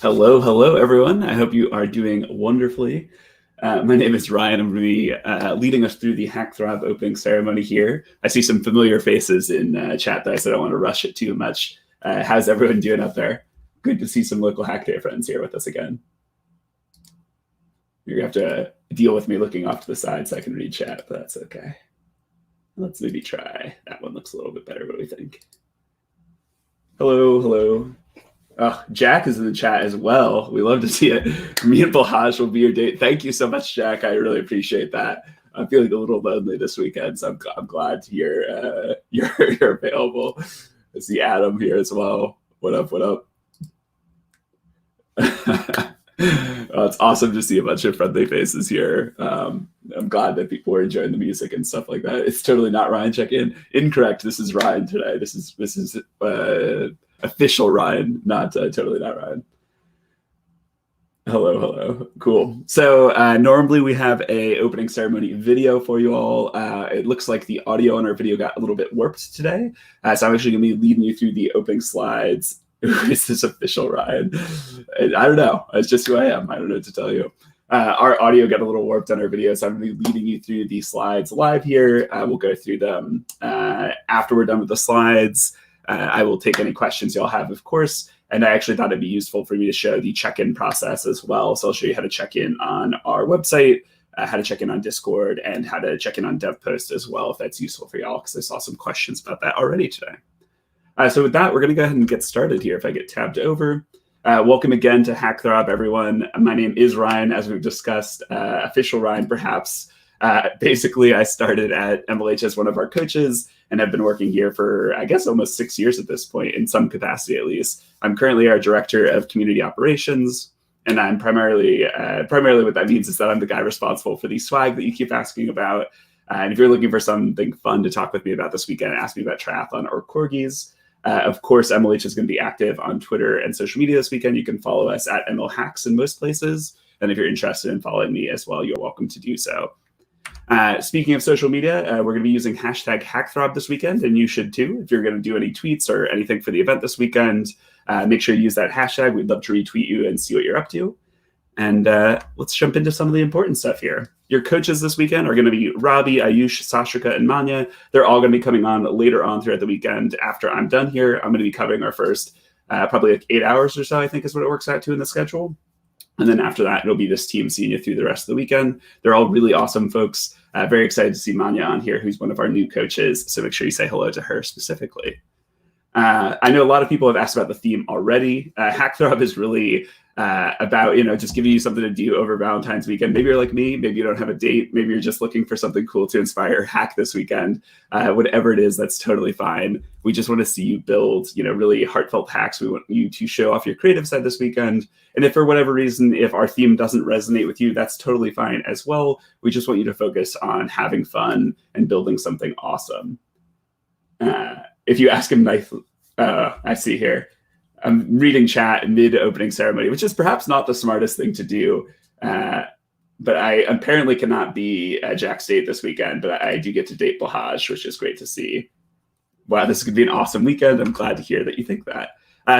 Hello, hello, everyone. I hope you are doing wonderfully. My name is Ryan. I'm going to be leading us through the Hackthrob opening ceremony here. I see some familiar faces in chat, though, so I don't want to rush it too much. How's everyone doing up there? Good to see some local Hack Day friends here with us again. You're going to have to deal with me looking off to the side so I can read chat, but that's okay. Let's maybe try. That one looks a little bit better. What do we think? Hello, hello. Oh, Jack is in the chat as well. We love to see it. Me and Balhaj will be your date. Thank you so much, Jack. I really appreciate that. I'm feeling a little lonely this weekend, so I'm glad to hear you're available. I see Adam here as well. What up, what up? It's awesome to see a bunch of friendly faces here. I'm glad that people are enjoying the music and stuff like that. It's totally not Ryan check-in. Incorrect. This is Ryan today. This is official Ryan, not totally not Ryan. Hello. Cool. So normally we have a opening ceremony video for you all. It looks like the audio on our video got a little bit warped today. So I'm actually going to be leading you through the opening slides. Is this official Ryan? I don't know. It's just who I am. I don't know what to tell you. Our audio got a little warped on our video, so I'm going to be leading you through the slides live here. We'll go through them after we're done with the slides. I will take any questions y'all have, of course, and I actually thought it'd be useful for me to show the check-in process as well. So I'll show you how to check in on our website, how to check in on Discord, and how to check in on DevPost as well, if that's useful for y'all, because I saw some questions about that already today. So with that, we're going to go ahead and get started here. If I get tabbed over. Welcome again to Hackthrob, everyone. My name is Ryan, as we've discussed, official Ryan, perhaps. Basically, I started at MLH as one of our coaches and have been working here for, I guess, almost 6 years at this point, in some capacity at least. I'm currently our director of community operations, and I'm primarily what that means is that I'm the guy responsible for the swag that you keep asking about. And if you're looking for something fun to talk with me about this weekend, ask me about triathlon or corgis. Of course, MLH is going to be active on Twitter and social media this weekend. You can follow us at MLHacks in most places. And if you're interested in following me as well, you're welcome to do so. Speaking of social media, we're going to be using hashtag Hackthrob this weekend, and you should too. If you're going to do any tweets or anything for the event this weekend, make sure you use that hashtag. We'd love to retweet you and see what you're up to. And let's jump into some of the important stuff here. Your coaches this weekend are going to be Robbie, Ayush, Sashrika, and Manya. They're all going to be coming on later on throughout the weekend. After I'm done here, I'm going to be covering our first probably like 8 hours or so, I think is what it works out to in the schedule. And then after that, it'll be this team seeing you through the rest of the weekend. They're all really awesome folks. Very excited to see Manya on here, who's one of our new coaches. So make sure you say hello to her specifically. I know a lot of people have asked about the theme already. Hackthrob is really about, just giving you something to do over Valentine's weekend. Maybe you're like me, maybe you don't have a date, maybe you're just looking for something cool to inspire hack this weekend. Whatever it is, that's totally fine. We just want to see you build, really heartfelt hacks. We want you to show off your creative side this weekend. And if for whatever reason, if our theme doesn't resonate with you, that's totally fine as well. We just want you to focus on having fun and building something awesome. If you ask him nicely, I see here. I'm reading chat mid-opening ceremony, which is perhaps not the smartest thing to do. But I apparently cannot be at Jack's date this weekend, but I do get to date Balhaj, which is great to see. Wow, this is going to be an awesome weekend. I'm glad to hear that you think that.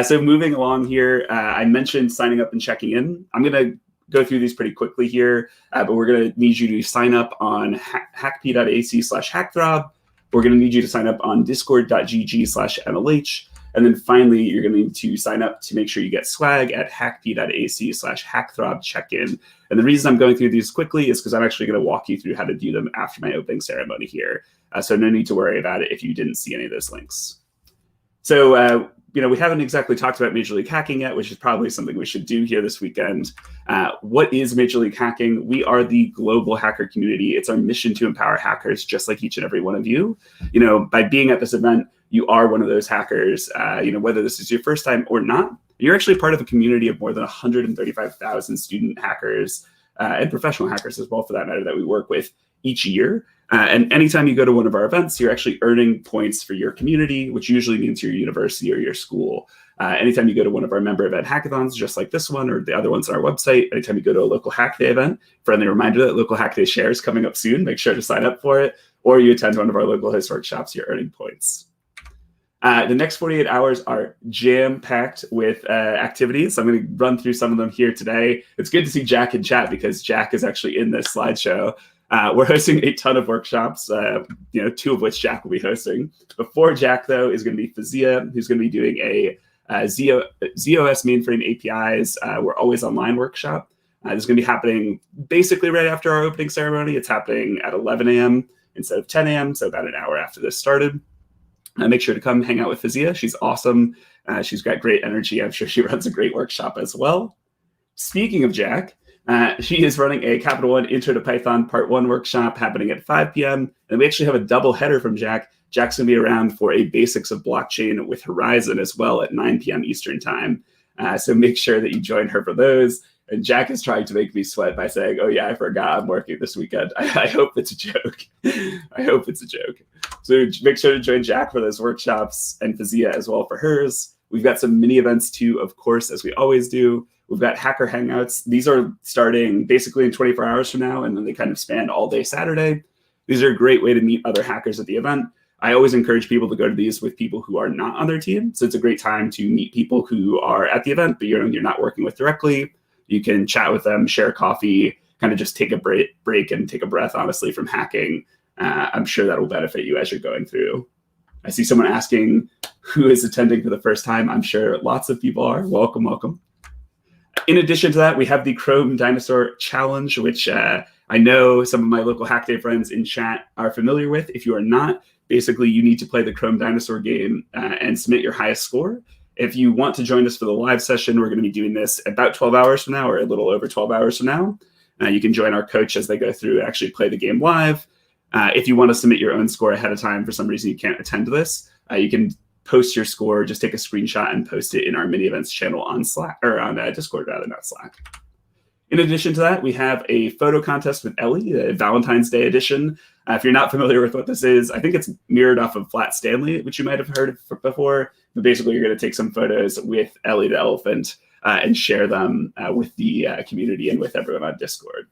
So moving along here, I mentioned signing up and checking in. I'm going to go through these pretty quickly here, but we're going to need you to sign up on hackp.ac/hackthrob. We're going to need you to sign up on discord.gg/MLH. And then finally, you're going to need to sign up to make sure you get swag at hackp.ac/hackthrob check-in. And the reason I'm going through these quickly is because I'm actually going to walk you through how to do them after my opening ceremony here. So no need to worry about it if you didn't see any of those links. So, we haven't exactly talked about Major League Hacking yet, which is probably something we should do here this weekend. What is Major League Hacking? We are the global hacker community. It's our mission to empower hackers, just like each and every one of you. By being at this event, you are one of those hackers, whether this is your first time or not. You're actually part of a community of more than 135,000 student hackers and professional hackers as well, for that matter, that we work with each year. And anytime you go to one of our events, you're actually earning points for your community, which usually means your university or your school. Anytime you go to one of our member event hackathons, just like this one or the other ones on our website, anytime you go to a local Hack Day event, friendly reminder that local Hack Day share is coming up soon. Make sure to sign up for it. Or you attend one of our local historic shops, you're earning points. The next 48 hours are jam-packed with activities. I'm going to run through some of them here today. It's good to see Jack in chat because Jack is actually in this slideshow. We're hosting a ton of workshops, 2 of which Jack will be hosting. Before Jack, though, is going to be Fazia, who's going to be doing a ZOS mainframe APIs. We're always online workshop. This is going to be happening basically right after our opening ceremony. It's happening at 11 a.m. instead of 10 a.m., so about an hour after this started. Make sure to come hang out with Fazia. She's awesome. She's got great energy. I'm sure she runs a great workshop as well. Speaking of Jack, she is running a Capital One Intro to Python Part 1 workshop happening at 5 p.m. And we actually have a double header from Jack. Jack's going to be around for a Basics of Blockchain with Horizon as well at 9 p.m. Eastern Time. So make sure that you join her for those. And Jack is trying to make me sweat by saying, oh, yeah, I forgot I'm working this weekend. I hope it's a joke. I hope it's a joke. So make sure to join Jack for those workshops and Fazia as well for hers. We've got some mini events too, of course, as we always do. We've got Hacker Hangouts. These are starting basically in 24 hours from now, and then they kind of span all day Saturday. These are a great way to meet other hackers at the event. I always encourage people to go to these with people who are not on their team. So it's a great time to meet people who are at the event, but you're not working with directly. You can chat with them, share coffee, kind of just take a break and take a breath, honestly, from hacking. I'm sure that will benefit you as you're going through. I see someone asking who is attending for the first time. I'm sure lots of people are. Welcome, welcome. In addition to that, we have the Chrome Dinosaur Challenge, which I know some of my local Hack Day friends in chat are familiar with. If you are not, basically you need to play the Chrome Dinosaur game and submit your highest score. If you want to join us for the live session, we're going to be doing this about 12 hours from now or a little over 12 hours from now. You can join our coach as they go through and actually play the game live. If you want to submit your own score ahead of time, for some reason you can't attend this, you can post your score, just take a screenshot and post it in our mini events channel on Slack, or on Discord rather, not Slack. In addition to that, we have a photo contest with Ellie, the Valentine's Day edition. If you're not familiar with what this is, I think it's mirrored off of Flat Stanley, which you might have heard of before. But basically, you're going to take some photos with Ellie the elephant and share them with the community and with everyone on Discord.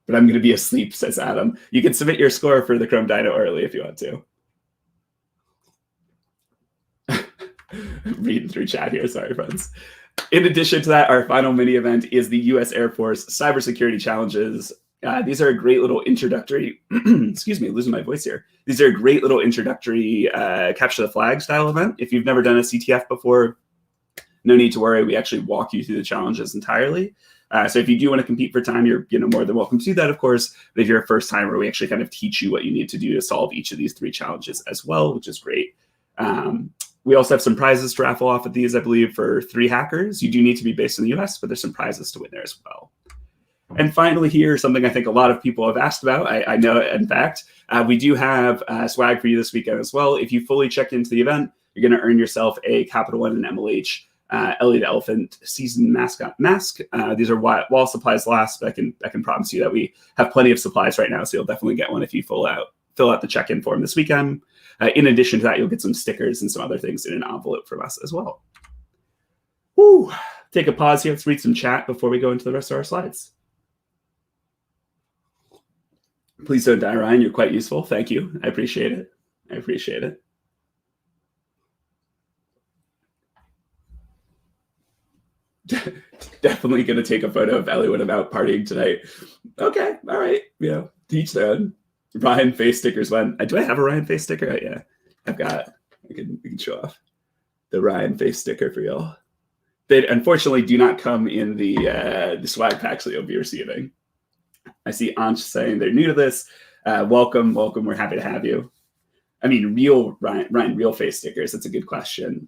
But I'm going to be asleep, says Adam. You can submit your score for the Chrome Dino early if you want to. Reading through chat here, sorry, friends. In addition to that, our final mini event is the U.S. Air Force Cybersecurity Challenges. These are a great little introductory, excuse me, losing my voice here. These are a great little introductory capture the flag style event. If you've never done a CTF before, no need to worry. We actually walk you through the challenges entirely. So if you do want to compete for time, you're more than welcome to do that, of course. But if you're a first timer, we actually kind of teach you what you need to do to solve each of these 3 challenges as well, which is great. We also have some prizes to raffle off at these, I believe, for 3 hackers. You do need to be based in the US, but there's some prizes to win there as well. And finally here, something I think a lot of people have asked about. I know, in fact, we do have swag for you this weekend as well. If you fully check into the event, you're going to earn yourself a Capital One and MLH Ellie the Elephant season mascot mask. These are while supplies last, but I can promise you that we have plenty of supplies right now, so you'll definitely get one if you fill out the check-in form this weekend. In addition to that, you'll get some stickers and some other things in an envelope from us as well. Woo! Take a pause here. Let's read some chat before we go into the rest of our slides. Please don't die, Ryan. You're quite useful. Thank you. I appreciate it. I appreciate it. Definitely going to take a photo of Ellie when I'm out partying tonight. Okay. All right. Teach their own. Ryan face stickers. Do I have a Ryan face sticker? Oh, yeah. I've got. We can show off the Ryan face sticker for y'all. They unfortunately do not come in the swag packs that you'll be receiving. I see Ansh saying they're new to this. Welcome. We're happy to have you. I mean, real Ryan, real face stickers. That's a good question.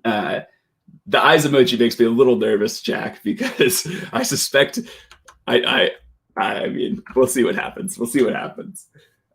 The eyes emoji makes me a little nervous, Jack, because I suspect I mean, we'll see what happens.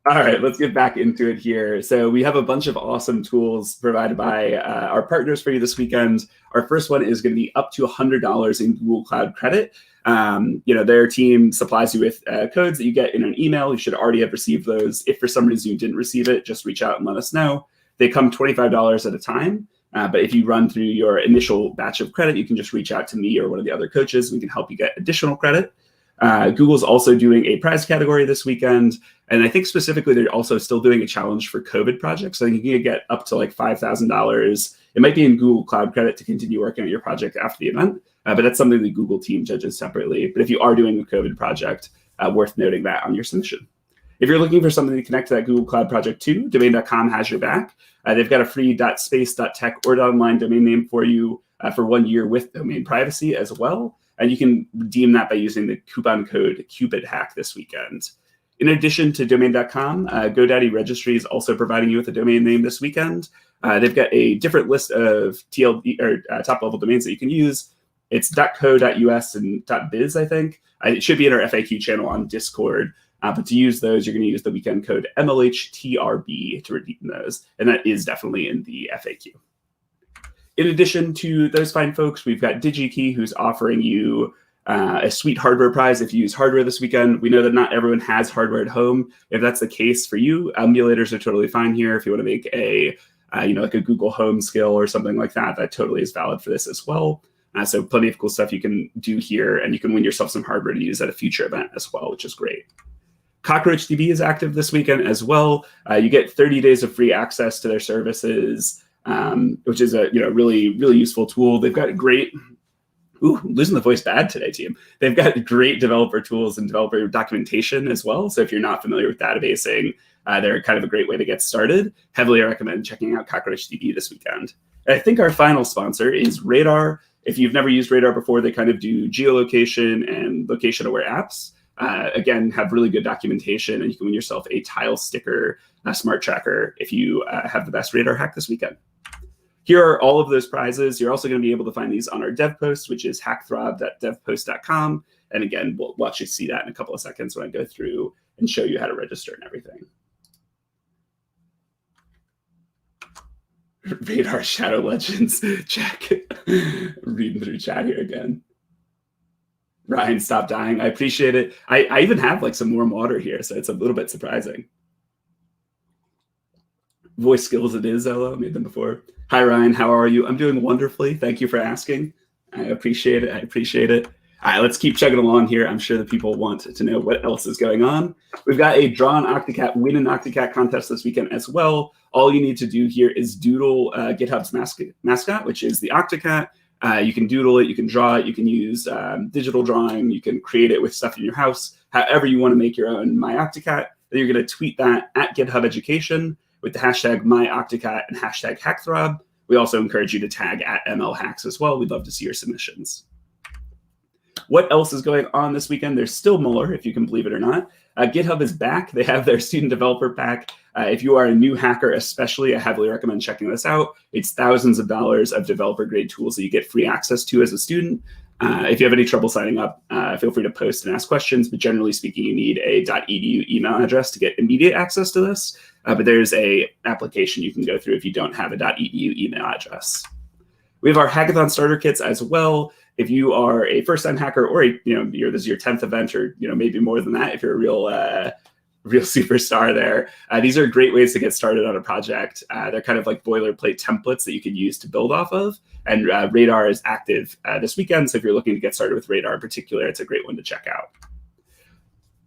All right, let's get back into it here. So we have a bunch of awesome tools provided by our partners for you this weekend. Our first one is going to be up to $100 in Google Cloud credit. Their team supplies you with codes that you get in an email. You should already have received those. If for some reason you didn't receive it, just reach out and let us know. They come $25 at a time. But if you run through your initial batch of credit, you can just reach out to me or one of the other coaches. We can help you get additional credit. Google's also doing a prize category this weekend. And I think specifically they're also still doing a challenge for COVID projects. So you can get up to like $5,000. It might be in Google Cloud Credit to continue working on your project after the event, but that's something the Google team judges separately. But if you are doing a COVID project, worth noting that on your submission. If you're looking for something to connect to that Google Cloud project too, domain.com has your back. They've got a free .space, .tech, or .online domain name for you for 1 year with domain privacy as well. And you can redeem that by using the coupon code CupidHack this weekend. In addition to domain.com, GoDaddy Registry is also providing you with a domain name this weekend. They've got a different list of TLD or top-level domains that you can use. It's .co, .us, and .biz, I think. It should be in our FAQ channel on Discord. But to use those, you're going to use the weekend code MLHTRB to redeem those. And that is definitely in the FAQ. In addition to those fine folks, we've got DigiKey, who's offering you a sweet hardware prize if you use hardware this weekend. We know that not everyone has hardware at home. If that's the case for you, emulators are totally fine here. If you want to make a, like a Google Home skill or something like that, that totally is valid for this as well. So plenty of cool stuff you can do here, and you can win yourself some hardware to use at a future event as well, which is great. CockroachDB is active this weekend as well. You get 30 days of free access to their services, which is a really, really useful tool. They've got great, losing the voice bad today, team. They've got great developer tools and developer documentation as well. So if you're not familiar with databasing, they're kind of a great way to get started. Heavily recommend checking out CockroachDB this weekend. And I think our final sponsor is Radar. If you've never used Radar before, they kind of do geolocation and location-aware apps. Again, have really good documentation, and you can win yourself a tile sticker, smart tracker, if you have the best Radar hack this weekend. Here are all of those prizes. You're also going to be able to find these on our dev post, which is hackthrob.devpost.com. And again, we'll actually see that in a couple of seconds when I go through and show you how to register and everything. Radar Shadow Legends, check. Reading through chat here again. Ryan, stop dying. I appreciate it. I even have like some warm water here, so it's a little bit surprising. Voice skills it is, Ella. I made them before. Hi, Ryan. How are you? I'm doing wonderfully. Thank you for asking. I appreciate it. I appreciate it. All right, let's keep chugging along here. I'm sure that people want to know what else is going on. We've got a Draw an Octocat, Win an Octocat contest this weekend as well. All you need to do here is doodle GitHub's mascot, which is the Octocat. You can doodle it, you can draw it, you can use digital drawing, you can create it with stuff in your house, however you want to make your own MyOctocat. Then you're going to tweet that at GitHub Education with the hashtag MyOctocat and hashtag Hackthrob. We also encourage you to tag at MLHacks as well. We'd love to see your submissions. What else is going on this weekend? There's still Muller, if you can believe it or not. GitHub is back. They have their student developer pack. If you are a new hacker especially, I heavily recommend checking this out. It's thousands of dollars of developer grade tools that you get free access to as a student. If you have any trouble signing up, feel free to post and ask questions. But generally speaking, you need a .edu email address to get immediate access to this. But there's a application you can go through if you don't have a .edu email address. We have our hackathon starter kits as well. If you are a first-time hacker, or this is your 10th event, or maybe more than that, if you're a real superstar there, these are great ways to get started on a project. They're kind of like boilerplate templates that you can use to build off of. And Radar is active this weekend, so if you're looking to get started with Radar in particular, it's a great one to check out.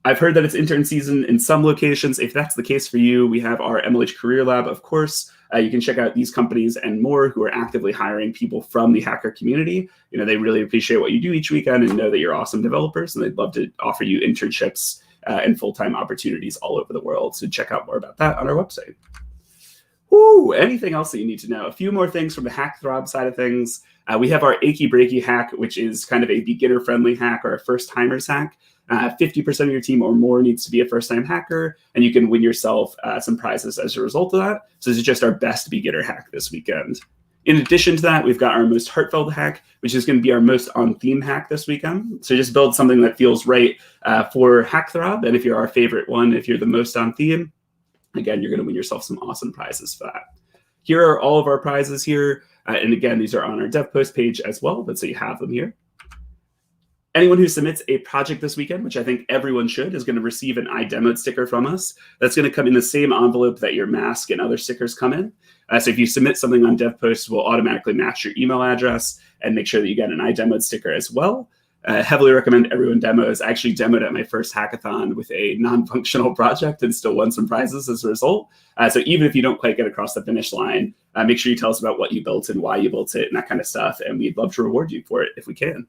I've heard that it's intern season in some locations. If that's the case for you, we have our MLH Career Lab, of course. You can check out these companies and more who are actively hiring people from the hacker community. They really appreciate what you do each weekend and know that you're awesome developers, and they'd love to offer you internships and full-time opportunities all over the world. So check out more about that on our website. Anything else that you need to know? A few more things from the Hackthrob side of things. We have our Achy Breaky hack, which is kind of a beginner-friendly hack or a first-timers hack. 50% of your team or more needs to be a first-time hacker, and you can win yourself some prizes as a result of that. So this is just our best beginner hack this weekend. In addition to that, we've got our most heartfelt hack, which is going to be our most on-theme hack this weekend. So just build something that feels right for Hackthrob, and if you're our favorite one, if you're the most on-theme, again, you're going to win yourself some awesome prizes for that. Here are all of our prizes here, and again, these are on our dev post page as well, but so you have them here. Anyone who submits a project this weekend, which I think everyone should, is going to receive an iDemoed sticker from us. That's going to come in the same envelope that your mask and other stickers come in. So if you submit something on DevPost, we'll automatically match your email address and make sure that you get an iDemoed sticker as well. Heavily recommend everyone demos. I actually demoed at my first hackathon with a non-functional project and still won some prizes as a result. So even if you don't quite get across the finish line, make sure you tell us about what you built and why you built it and that kind of stuff. And we'd love to reward you for it if we can.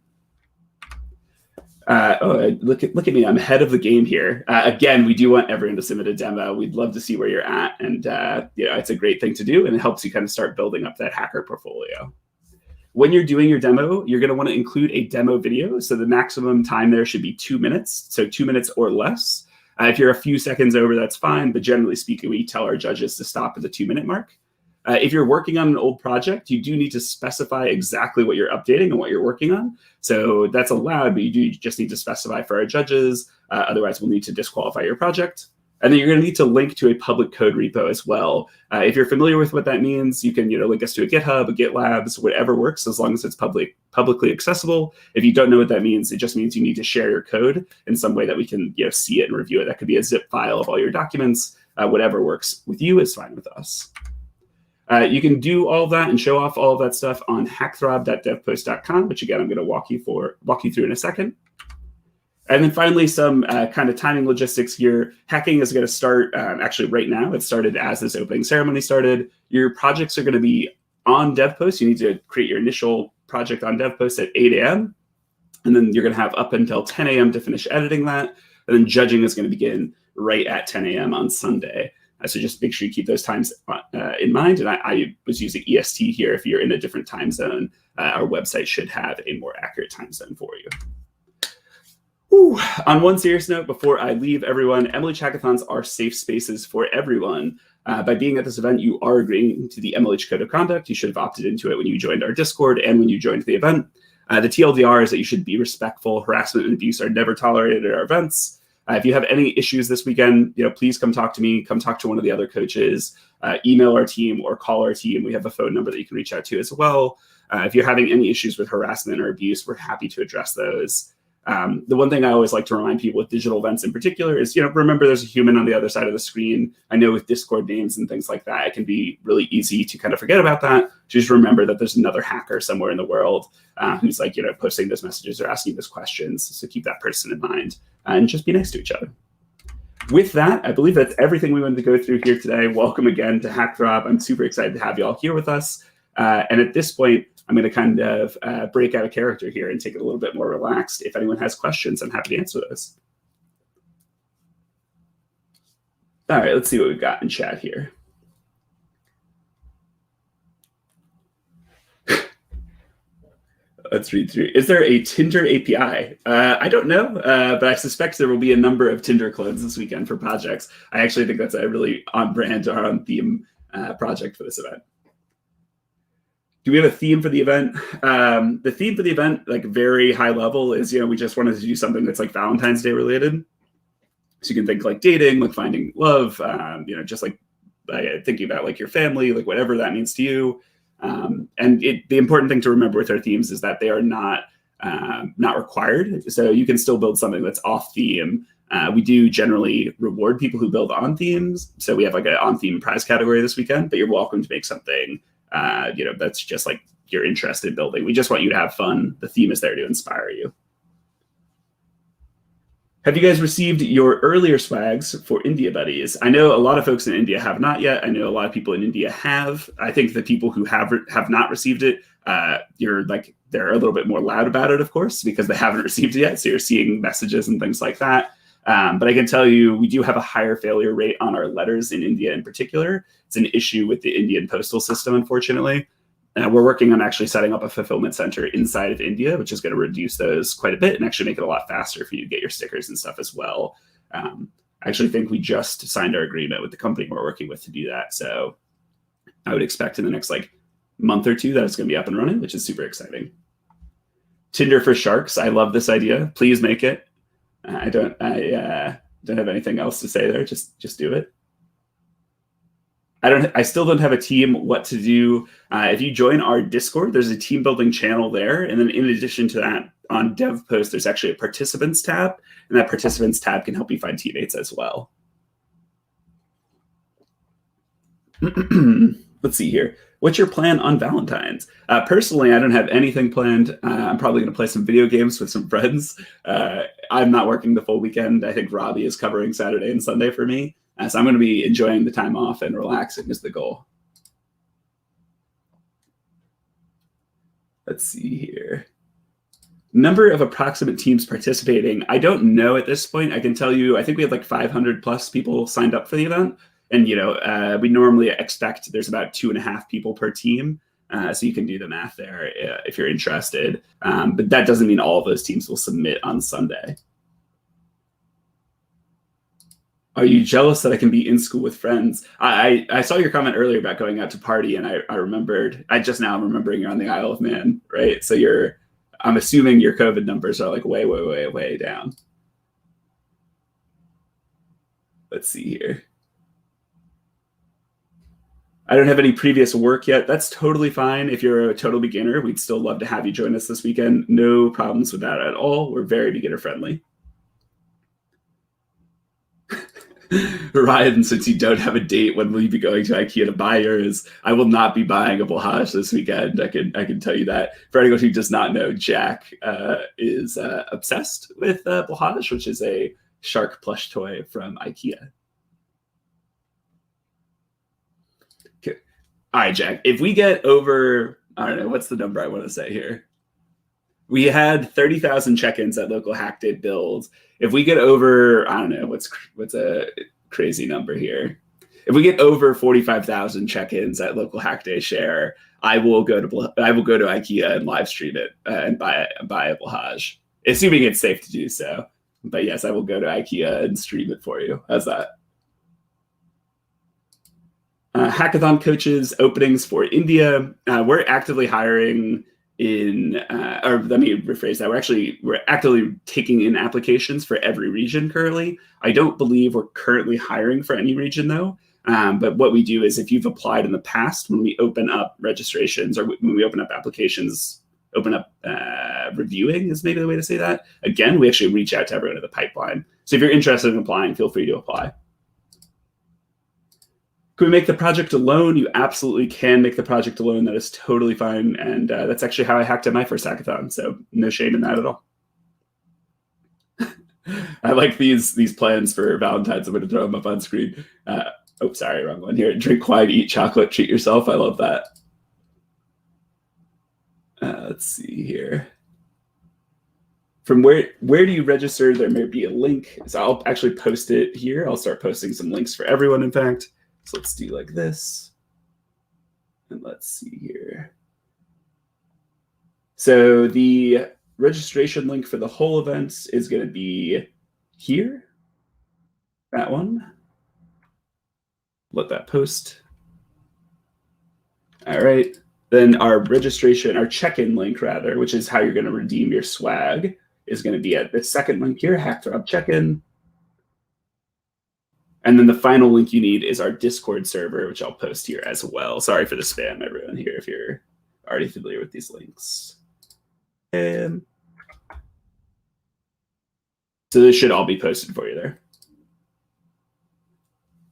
Look at me. I'm ahead of the game here. Again, we do want everyone to submit a demo. We'd love to see where you're at. And it's a great thing to do. And it helps you kind of start building up that hacker portfolio. When you're doing your demo, you're going to want to include a demo video. So the maximum time there should be 2 minutes. So 2 minutes or less. If you're a few seconds over, that's fine. But generally speaking, we tell our judges to stop at the 2-minute mark. If you're working on an old project, you do need to specify exactly what you're updating and what you're working on. So that's allowed, but you do just need to specify for our judges. Otherwise, we'll need to disqualify your project. And then you're going to need to link to a public code repo as well. If you're familiar with what that means, you can link us to a GitHub, a GitLabs, whatever works, as long as it's publicly accessible. If you don't know what that means, it just means you need to share your code in some way that we can see it and review it. That could be a zip file of all your documents. Whatever works with you is fine with us. You can do all that and show off all of that stuff on hackthrob.devpost.com, which again, I'm going to walk you through in a second. And then finally, some kind of timing logistics here. Hacking is going to start actually right now. It started as this opening ceremony started. Your projects are going to be on DevPost. You need to create your initial project on DevPost at 8 a.m. And then you're going to have up until 10 a.m. to finish editing that. And then judging is going to begin right at 10 a.m. on Sunday. So just make sure you keep those times in mind. And I was using EST here. If you're in a different time zone, our website should have a more accurate time zone for you. Whew. On one serious note, before I leave everyone, MLH Hackathons are safe spaces for everyone. By being at this event, you are agreeing to the MLH Code of Conduct. You should have opted into it when you joined our Discord and when you joined the event. The TLDR is that you should be respectful. Harassment and abuse are never tolerated at our events. If you have any issues this weekend, please come talk to me. Come talk to one of the other coaches. Email our team or call our team. We have a phone number that you can reach out to as well. If you're having any issues with harassment or abuse, we're happy to address those. The one thing I always like to remind people with digital events in particular is, remember there's a human on the other side of the screen. I know with Discord names and things like that, it can be really easy to kind of forget about that. Just remember that there's another hacker somewhere in the world who's posting those messages or asking those questions. So keep that person in mind and just be nice to each other. With that, I believe that's everything we wanted to go through here today. Welcome again to Hackthrob. I'm super excited to have you all here with us. And at this point, I'm going to kind of break out of character here and take it a little bit more relaxed. If anyone has questions, I'm happy to answer those. All right, let's see what we've got in chat here. Let's read through. Is there a Tinder API? I don't know, but I suspect there will be a number of Tinder clones this weekend for projects. I actually think that's a really on-brand or on-theme project for this event. Do we have a theme for the event? The theme for the event, very high level, is we just wanted to do something that's Valentine's Day related. So you can think dating, finding love, just thinking about your family, whatever that means to you. And the important thing to remember with our themes is that they are not required. So you can still build something that's off theme. We do generally reward people who build on themes. So we have an on theme prize category this weekend, but you're welcome to make something that's just you're interested in building. We just want you to have fun. The theme is there to inspire you. Have you guys received your earlier swags for India buddies? I know a lot of folks in India have not yet. I know a lot of people in India have. I think the people who have not received it, they're a little bit more loud about it, of course, because they haven't received it yet. So you're seeing messages and things like that. But I can tell you, we do have a higher failure rate on our letters in India in particular. It's an issue with the Indian postal system, unfortunately. We're working on actually setting up a fulfillment center inside of India, which is going to reduce those quite a bit and actually make it a lot faster for you to get your stickers and stuff as well. I actually think we just signed our agreement with the company we're working with to do that. So I would expect in the next month or two that it's going to be up and running, which is super exciting. Tinder for sharks. I love this idea. Please make it. I don't have anything else to say there. Just do it. I still don't have a team what to do. If you join our Discord, there's a team building channel there. And then in addition to that, on DevPost, there's actually a participants tab. And that participants tab can help you find teammates as well. Let's see here. What's your plan on Valentine's? Personally, I don't have anything planned. I'm probably going to play some video games with some friends. I'm not working the full weekend. I think Robbie is covering Saturday and Sunday for me. So I'm going to be enjoying the time off and relaxing is the goal. Let's see here. Number of approximate teams participating. I don't know at this point. I can tell you, I think we had like 500 plus people signed up for the event. And, we normally expect there's about 2.5 people per team. So you can do the math there if you're interested. But that doesn't mean all of those teams will submit on Sunday. Are you jealous that I can be in school with friends? I saw your comment earlier about going out to party, and I remembered. I just now am remembering you're on the Isle of Man, right? So I'm assuming your COVID numbers are like way, way, way, way down. Let's see here. I don't have any previous work yet. That's totally fine. If you're a total beginner, we'd still love to have you join us this weekend. No problems with that at all. We're very beginner friendly. Ryan, since you don't have a date, when will you be going to IKEA to buy yours? I will not be buying a Bolhage this weekend. I can tell you that. For anyone who does not know, Jack is obsessed with Bolhage, which is a shark plush toy from IKEA. Okay. All right, Jack. If we get over, I don't know, what's the number I want to say here? We had 30,000 check-ins at local Hack Day build. If we get over, I don't know, what's a crazy number here? If we get over 45,000 check-ins at local Hack Day share, I will go to IKEA and live stream it and buy a Bolhage, assuming it's safe to do so. But yes, I will go to IKEA and stream it for you. How's that? Hackathon coaches openings for India. We're actively hiring or let me rephrase that. We're actively taking in applications for every region currently. I don't believe we're currently hiring for any region though. But what we do is if you've applied in the past, when we open up registrations or when we open up applications, reviewing is maybe the way to say that. Again, we actually reach out to everyone in the pipeline. So if you're interested in applying, feel free to apply. Can we make the project alone? You absolutely can make the project alone. That is totally fine. And that's actually how I hacked at my first hackathon. So no shame in that at all. I like these plans for Valentine's. I'm going to throw them up on screen. Oh, sorry, wrong one here. Drink wine, eat chocolate, treat yourself. I love that. Let's see here. From where do you register? There may be a link. So I'll actually post it here. I'll start posting some links for everyone, in fact. So let's do like this. And let's see here. So the registration link for the whole event is going to be here. That one. Let that post. All right. Then our registration, our check-in link rather, which is how you're going to redeem your swag, is going to be at the second link here, Hackthrob check-in. And then the final link you need is our Discord server, which I'll post here as well. Sorry for the spam, everyone here, if you're already familiar with these links. And so this should all be posted for you there.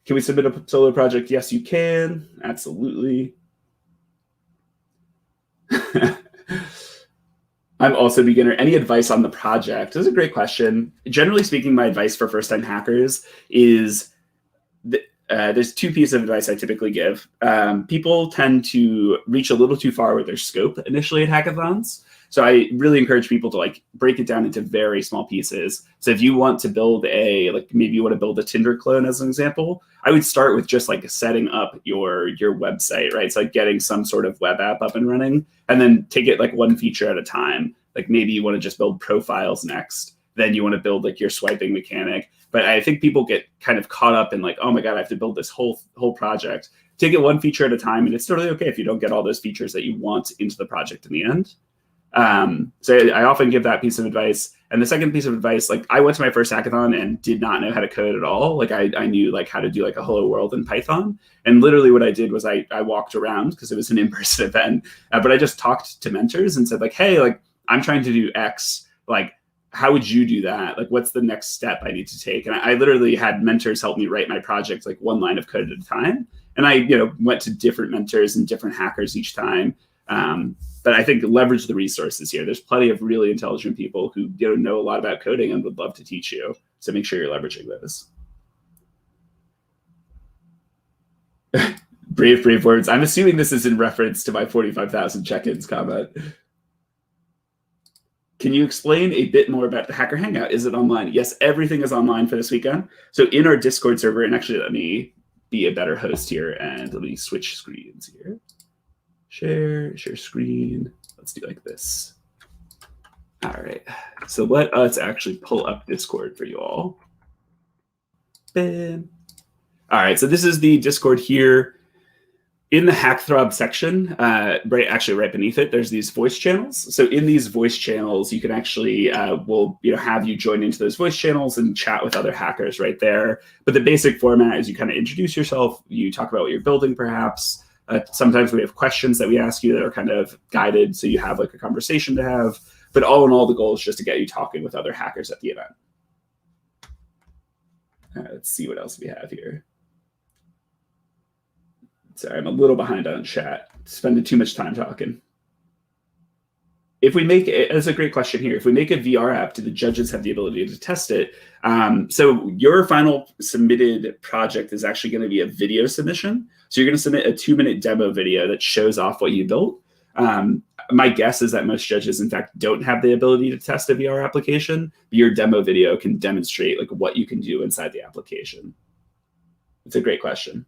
Can we submit a solo project? Yes, you can. Absolutely. I'm also a beginner. Any advice on the project? This is a great question. Generally speaking, my advice for first-time hackers is there's two pieces of advice I typically give. People tend to reach a little too far with their scope initially at hackathons. So I really encourage people to break it down into very small pieces. So if you want to build maybe you want to build a Tinder clone as an example, I would start with just setting up your website, right? It's getting some sort of web app up and running, and then take it one feature at a time. Maybe you want to just build profiles next. Then you want to build your swiping mechanic. But I think people get kind of caught up in oh my God, I have to build this whole project. Take it one feature at a time, and it's totally okay if you don't get all those features that you want into the project in the end. So I often give that piece of advice. And the second piece of advice, I went to my first hackathon and did not know how to code at all. I knew how to do a hello world in Python. And literally what I did was I walked around because it was an in-person event, but I just talked to mentors and said hey, I'm trying to do X, how would you do that? What's the next step I need to take? And I literally had mentors help me write my project, one line of code at a time. And I, went to different mentors and different hackers each time. But I think leverage the resources here. There's plenty of really intelligent people who know a lot about coding and would love to teach you. So make sure you're leveraging those. Brave words. I'm assuming this is in reference to my 45,000 check-ins comment. Can you explain a bit more about the Hacker Hangout? Is it online? Yes, everything is online for this weekend. So in our Discord server, and actually let me be a better host here, and let me switch screens here. Share screen. Let's do like this. All right. So let us actually pull up Discord for you all. Bam. All right. So this is the Discord here. In the Hackthrob section, right beneath it, there's these voice channels. So in these voice channels, you can actually, we'll have you join into those voice channels and chat with other hackers right there. But the basic format is you kind of introduce yourself, you talk about what you're building perhaps. Sometimes we have questions that we ask you that are kind of guided, so you have like a conversation to have. But all in all, the goal is just to get you talking with other hackers at the event. Let's see what else we have here. Sorry, I'm a little behind on chat. Spending too much time talking. If we make it, that's a great question here. If we make a VR app, do the judges have the ability to test it? So your final submitted project is actually going to be a video submission. So you're going to submit a 2-minute demo video that shows off what you built. My guess is that most judges, in fact, don't have the ability to test a VR application. But your demo video can demonstrate like what you can do inside the application. It's a great question.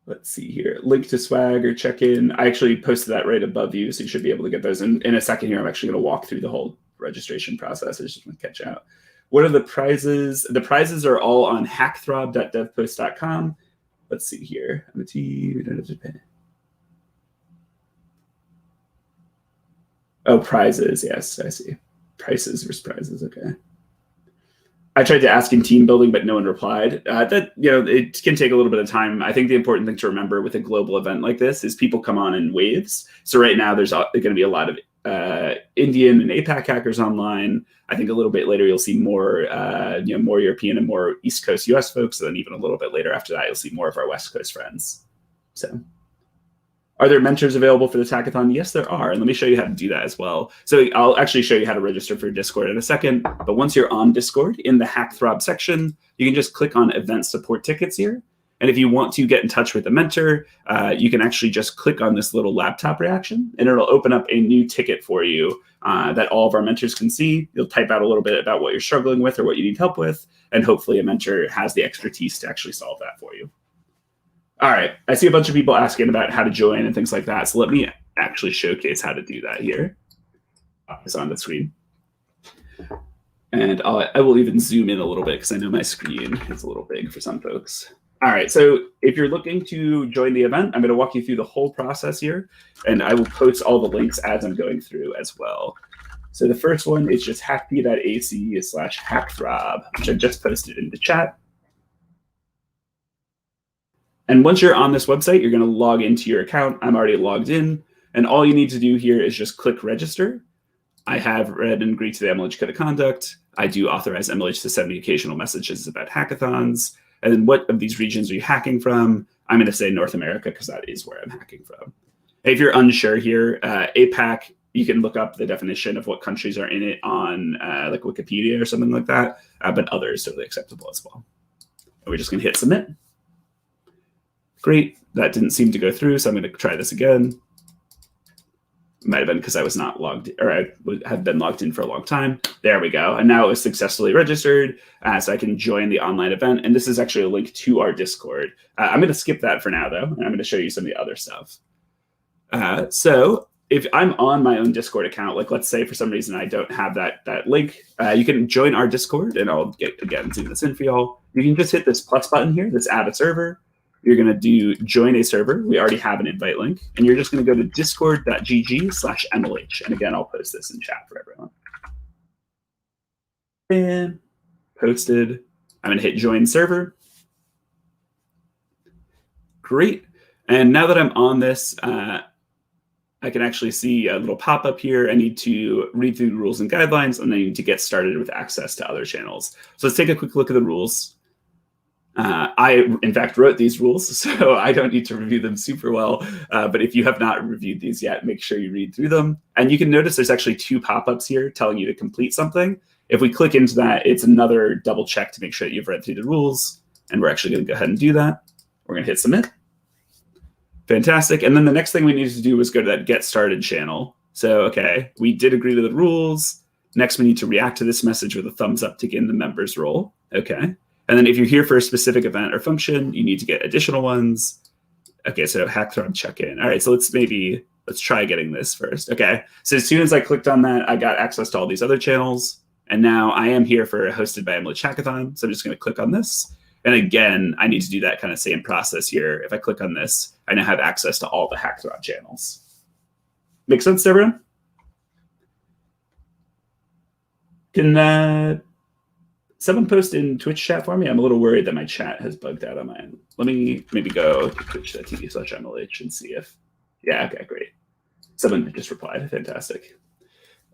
Let's see here. Link to swag or check-in. I actually posted that right above you, so you should be able to get those. In a second here, I'm actually going to walk through the whole registration process. I just want to catch out. What are the prizes? The prizes are all on hackthrob.devpost.com. Let's see here. Oh, prizes. Yes, I see. Prices versus prizes. Okay. I tried to ask in team building, but no one replied. It can take a little bit of time. I think the important thing to remember with a global event like this is people come on in waves. So right now there's going to be a lot of Indian and APAC hackers online. I think a little bit later you'll see more, more European and more East Coast US folks. And then even a little bit later after that, you'll see more of our West Coast friends. So. Are there mentors available for this hackathon? Yes, there are. And let me show you how to do that as well. So I'll actually show you how to register for Discord in a second. But once you're on Discord, in the Hackthrob section, you can just click on event support tickets here. And if you want to get in touch with a mentor, you can actually just click on this little laptop reaction, and it'll open up a new ticket for you that all of our mentors can see. You'll type out a little bit about what you're struggling with or what you need help with. And hopefully a mentor has the expertise to actually solve that for you. All right, I see a bunch of people asking about how to join and things like that. So let me actually showcase how to do that here. It's on the screen. And I will even zoom in a little bit because I know my screen is a little big for some folks. All right, so if you're looking to join the event, I'm going to walk you through the whole process here, and I will post all the links as I'm going through as well. So the first one is just hackp.ac/hackthrob, which I just posted in the chat. And once you're on this website, you're going to log into your account. I'm already logged in. And all you need to do here is just click register. I have read and agreed to the MLH Code of Conduct. I do authorize MLH to send me occasional messages about hackathons. And then what of these regions are you hacking from? I'm going to say North America because that is where I'm hacking from. If you're unsure here, APAC, you can look up the definition of what countries are in it on like Wikipedia or something like that. But others are totally acceptable as well. And we're just going to hit submit. Great, that didn't seem to go through, so I'm going to try this again. Might have been because I was not logged, or I had been logged in for a long time. There we go, and now it was successfully registered, so I can join the online event. And this is actually a link to our Discord. I'm going to skip that for now, though, and I'm going to show you some of the other stuff. So if I'm on my own Discord account, like let's say for some reason I don't have that link, you can join our Discord, and I'll zoom this in for y'all. You can just hit this plus button here, this add a server. You're going to do join a server. We already have an invite link. And you're just going to go to discord.gg/MLH. And again, I'll post this in chat for everyone. And posted. I'm going to hit join server. Great. And now that I'm on this, I'm I can actually see a little pop-up here. I need to read through the rules and guidelines, and I need to get started with access to other channels. So let's take a quick look at the rules. I, in fact, wrote these rules, so I don't need to review them super well. But if you have not reviewed these yet, make sure you read through them. And you can notice there's actually 2 pop-ups here telling you to complete something. If we click into that, it's another double check to make sure that you've read through the rules. And we're actually going to go ahead and do that. We're going to hit submit. Fantastic. And then the next thing we needed to do was go to that get started channel. So, okay, we did agree to the rules. Next, we need to react to this message with a thumbs up to gain the members role. Okay. And then if you're here for a specific event or function, you need to get additional ones. Okay, so Hackthrob check-in. All right, so let's try getting this first. Okay, so as soon as I clicked on that, I got access to all these other channels. And now I am here for hosted by Emily Hackathon. So I'm just going to click on this. And again, I need to do that kind of same process here. If I click on this, I now have access to all the Hackthrob channels. Make sense to everyone? Can someone post in Twitch chat for me? I'm a little worried that my chat has bugged out on my end. Let me maybe go to twitch.tv/MLH and see if, yeah, okay, great. Someone just replied, fantastic.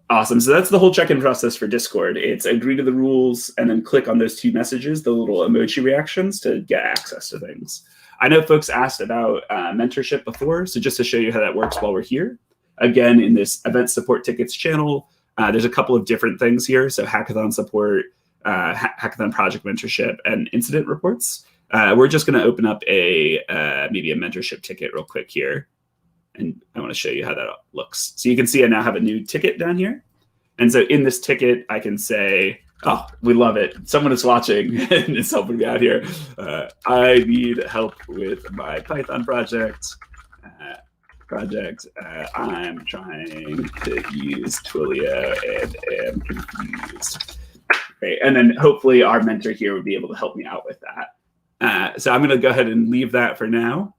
Awesome, so that's the whole check-in process for Discord. It's agree to the rules and then click on those 2 messages, the little emoji reactions to get access to things. I know folks asked about mentorship before, so just to show you how that works while we're here. Again, in this event support tickets channel, there's a couple of different things here. So hackathon support, hackathon project mentorship, and incident reports. We're just going to open up maybe a mentorship ticket real quick here. And I want to show you how that looks. So you can see I now have a new ticket down here. And so in this ticket, I can say, oh, we love it. Someone is watching and is helping me out here. I need help with my Python project. I'm trying to use Twilio and am confused. Great. And then hopefully our mentor here would be able to help me out with that. So I'm going to go ahead and leave that for now.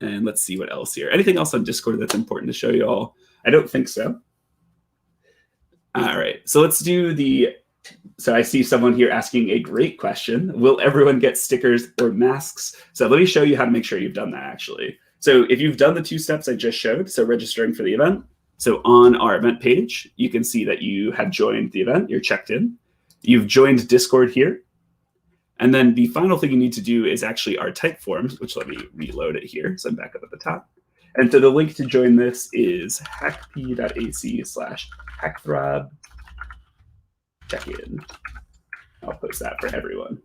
And let's see what else here. Anything else on Discord that's important to show you all? I don't think so. All right, so let's do so I see someone here asking a great question. Will everyone get stickers or masks? So let me show you how to make sure you've done that actually. So if you've done the 2 steps I just showed, so registering for the event, so on our event page, you can see that you have joined the event, you're checked in. You've joined Discord here. And then the final thing you need to do is actually our type forms, which let me reload it here. So I'm back up at the top. And so the link to join this is hackp.ac/hackthrob check-in. I'll post that for everyone.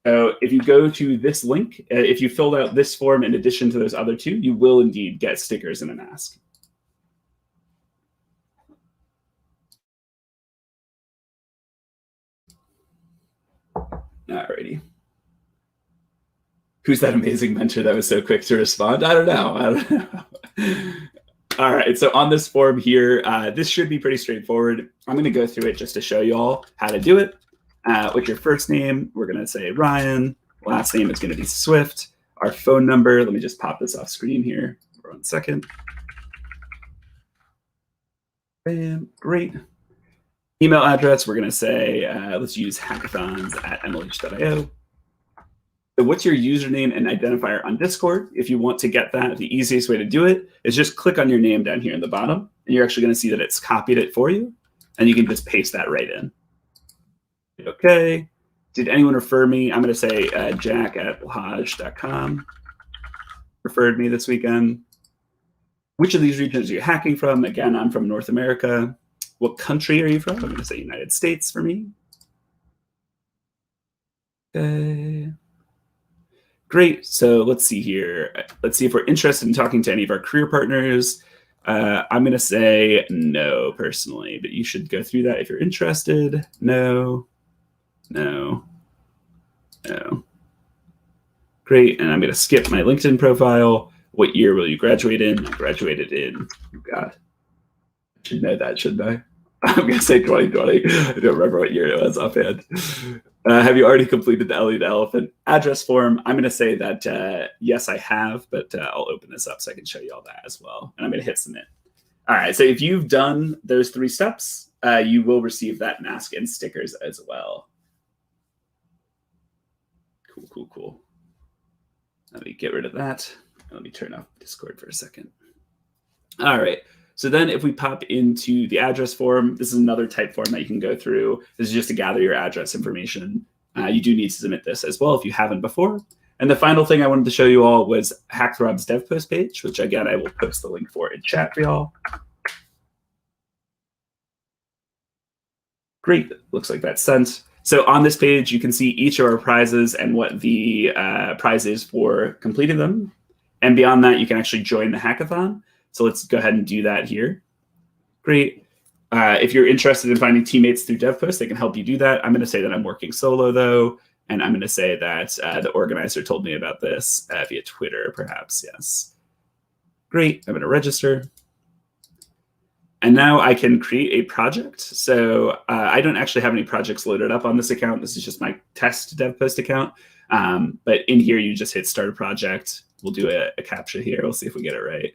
So if you go to this link, if you filled out this form in addition to those other 2, you will indeed get stickers and a mask. Alrighty. Who's that amazing mentor that was so quick to respond? I don't know. All right, so on this form here, this should be pretty straightforward. I'm going to go through it just to show you all how to do it. With your first name, we're going to say Ryan. Last name is going to be Swift. Our phone number, let me just pop this off screen here for 1 second. Bam, great. Email address, we're going to say, let's use hackathons@mlh.io. So what's your username and identifier on Discord? If you want to get that, the easiest way to do it is just click on your name down here in the bottom, and you're actually going to see that it's copied it for you, and you can just paste that right in. Okay. Did anyone refer me? I'm going to say jack@lahaj.com referred me this weekend. Which of these regions are you hacking from? Again, I'm from North America. What country are you from? I'm going to say United States for me. Okay. Great. So let's see here. Let's see if we're interested in talking to any of our career partners. I'm going to say no, personally, but you should go through that if you're interested. No, no, no. Great. And I'm going to skip my LinkedIn profile. What year will you graduate in? I graduated in, oh God. I should know that, shouldn't I? I'm going to say 2020. I don't remember what year it was offhand. Have you already completed the Ellie the Elephant address form? I'm going to say that, yes, I have, but I'll open this up so I can show you all that as well. And I'm going to hit submit. All right, so if you've done those 3 steps, you will receive that mask and stickers as well. Cool, cool, cool. Let me get rid of that. Let me turn off Discord for a second. All right. So then if we pop into the address form, this is another type form that you can go through. This is just to gather your address information. You do need to submit this as well if you haven't before. And the final thing I wanted to show you all was Hackthrob's dev post page, which again, I will post the link for in chat for y'all. Great, looks like that's sent. So on this page, you can see each of our prizes and what the prize is for completing them. And beyond that, you can actually join the hackathon. So let's go ahead and do that here. Great. If you're interested in finding teammates through DevPost, they can help you do that. I'm going to say that I'm working solo, though. And I'm going to say that the organizer told me about this via Twitter, perhaps. Yes. Great. I'm going to register. And now I can create a project. So I don't actually have any projects loaded up on this account. This is just my test DevPost account. But in here, you just hit start a project. We'll do a CAPTCHA here. We'll see if we get it right.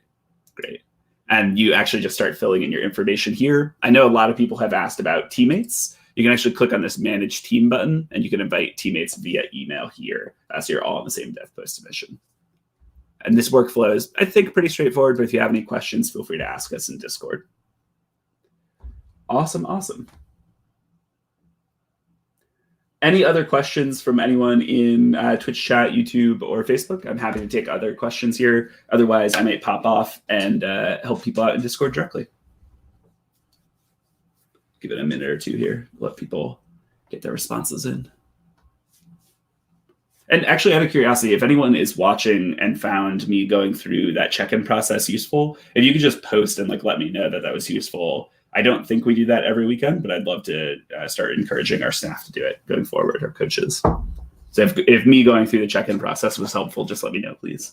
Great. And you actually just start filling in your information here. I know a lot of people have asked about teammates. You can actually click on this Manage Team button, and you can invite teammates via email here. So you're all in the same DevPost submission. And this workflow is, I think, pretty straightforward. But if you have any questions, feel free to ask us in Discord. Awesome, awesome. Any other questions from anyone in Twitch chat, YouTube, or Facebook? I'm happy to take other questions here. Otherwise, I might pop off and help people out in Discord directly. Give it a minute or two here. Let people get their responses in. And actually, out of curiosity, if anyone is watching and found me going through that check-in process useful, if you could just post and let me know that that was useful. I don't think we do that every weekend, but I'd love to start encouraging our staff to do it going forward, our coaches. So if me going through the check-in process was helpful, just let me know, please.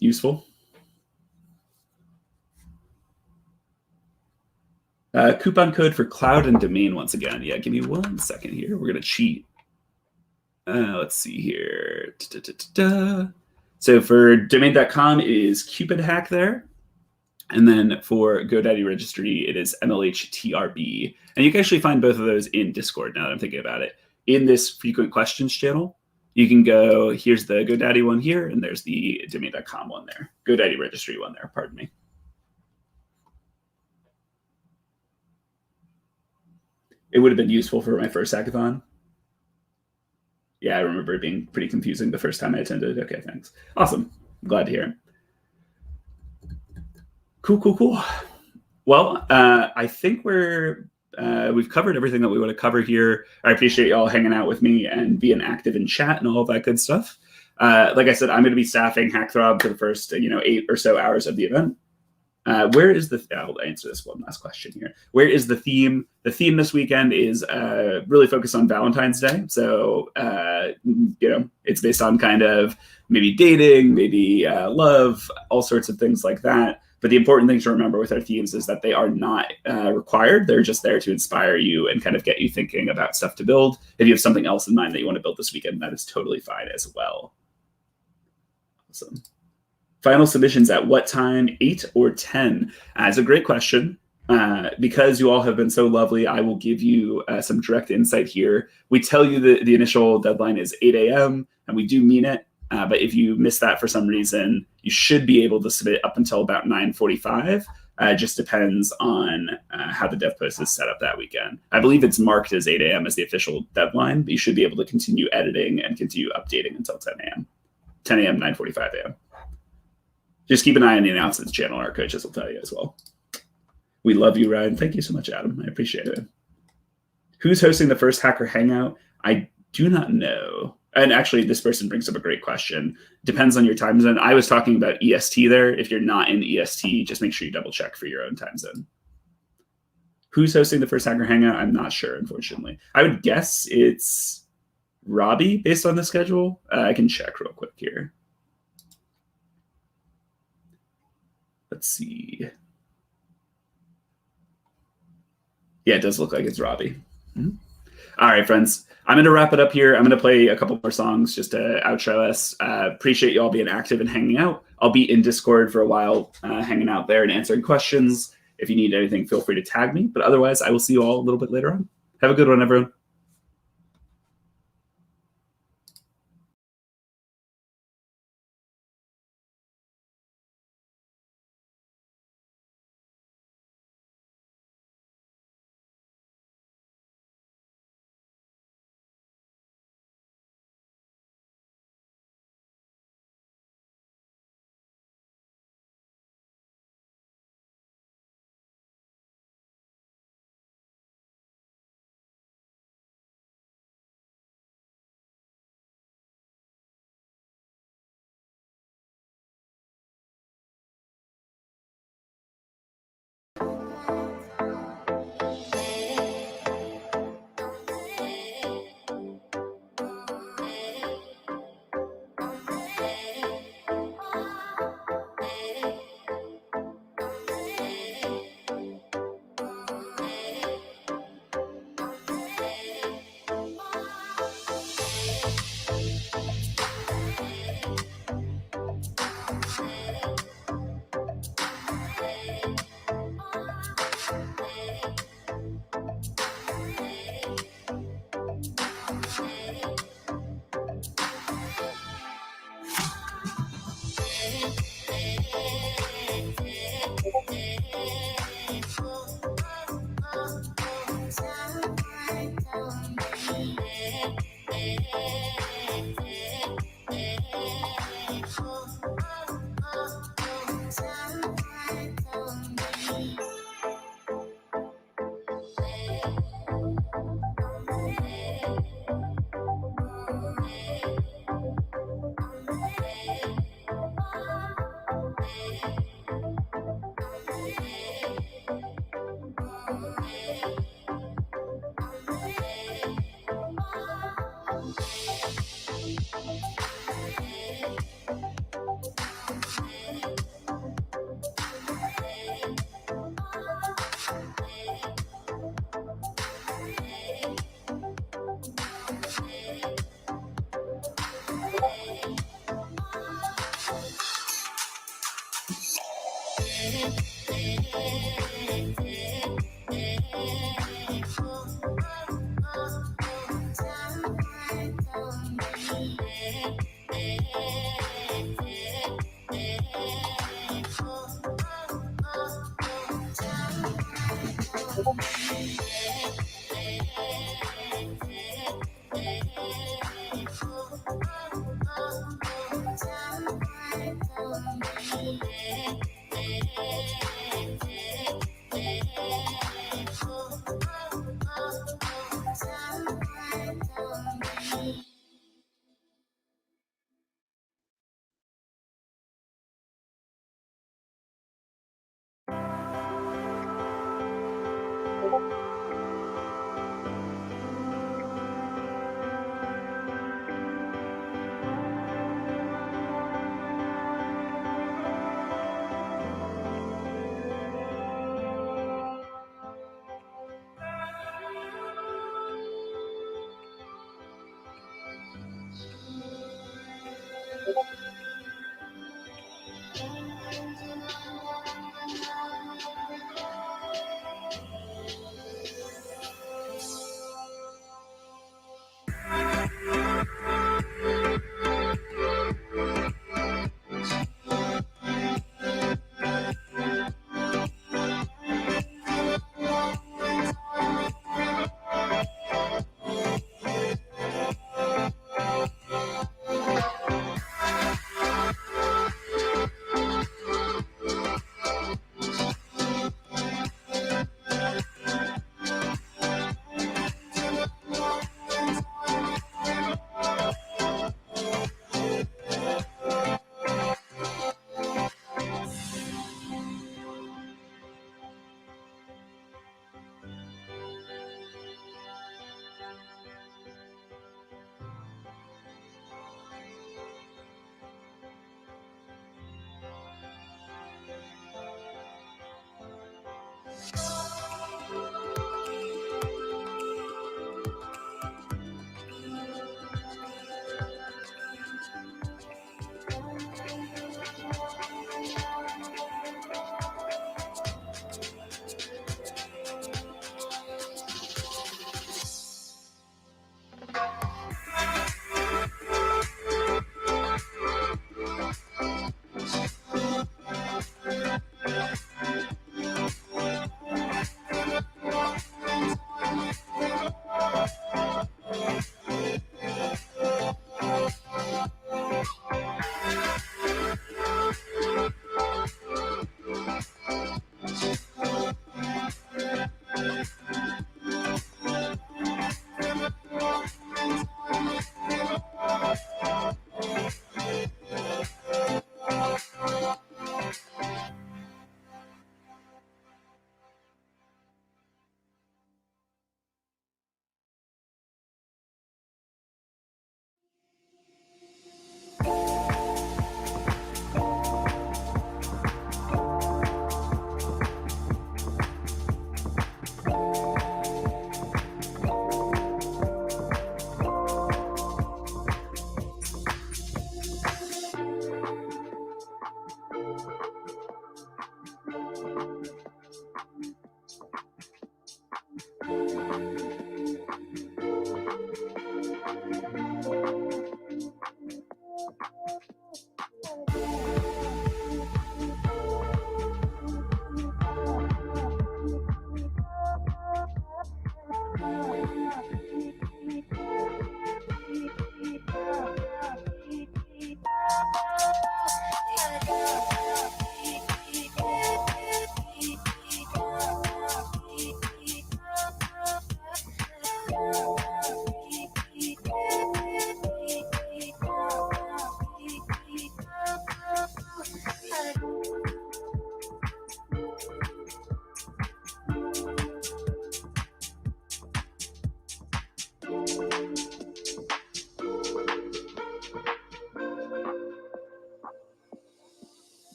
Useful. Coupon code for cloud and domain once again. Yeah, give me 1 second here. We're going to cheat. Let's see here. So for domain.com, it is Cupid Hack there. And then for GoDaddy Registry, it is MLHTRB. And you can actually find both of those in Discord now that I'm thinking about it. In this frequent questions channel, you can go, here's the GoDaddy one here, and there's the domain.com one there. GoDaddy Registry one there, pardon me. It would have been useful for my first hackathon. Yeah, I remember it being pretty confusing the first time I attended. Okay, thanks. Awesome. I'm glad to hear it. Cool. Well, I think we've covered everything that we want to cover here. I appreciate y'all hanging out with me and being active in chat and all of that good stuff. Like I said, I'm going to be staffing Hackthrob for the first 8 or so hours of the event. Where is the? I'll answer this one last question here. Where is the theme? The theme this weekend is really focused on Valentine's Day. So it's based on kind of maybe dating, maybe love, all sorts of things like that. But the important thing to remember with our themes is that they are not required. They're just there to inspire you and kind of get you thinking about stuff to build. If you have something else in mind that you want to build this weekend, that is totally fine as well. Awesome. Final submissions at what time, 8 or 10? It's a great question. Because you all have been so lovely, I will give you some direct insight here. We tell you the initial deadline is 8 a.m., and we do mean it. But if you miss that for some reason, you should be able to submit up until about 9:45. It just depends on how the dev post is set up that weekend. I believe it's marked as 8 a.m. as the official deadline, but you should be able to continue editing and continue updating until 10 a.m. 10 a.m., 9:45 a.m. Just keep an eye on the announcements channel. Our coaches will tell you as well. We love you, Ryan. Thank you so much, Adam. I appreciate it. Who's hosting the first Hacker Hangout? I do not know. And actually, this person brings up a great question. Depends on your time zone. I was talking about EST there. If you're not in EST, just make sure you double check for your own time zone. Who's hosting the first Hacker Hangout? I'm not sure, unfortunately. I would guess it's Robbie based on the schedule. I can check real quick here. Let's see. Yeah, it does look like it's Robbie. Mm-hmm. All right, friends. I'm going to wrap it up here. I'm going to play a couple more songs just to outro us. Appreciate you all being active and hanging out. I'll be in Discord for a while, hanging out there and answering questions. If you need anything, feel free to tag me. But otherwise, I will see you all a little bit later on. Have a good one, everyone.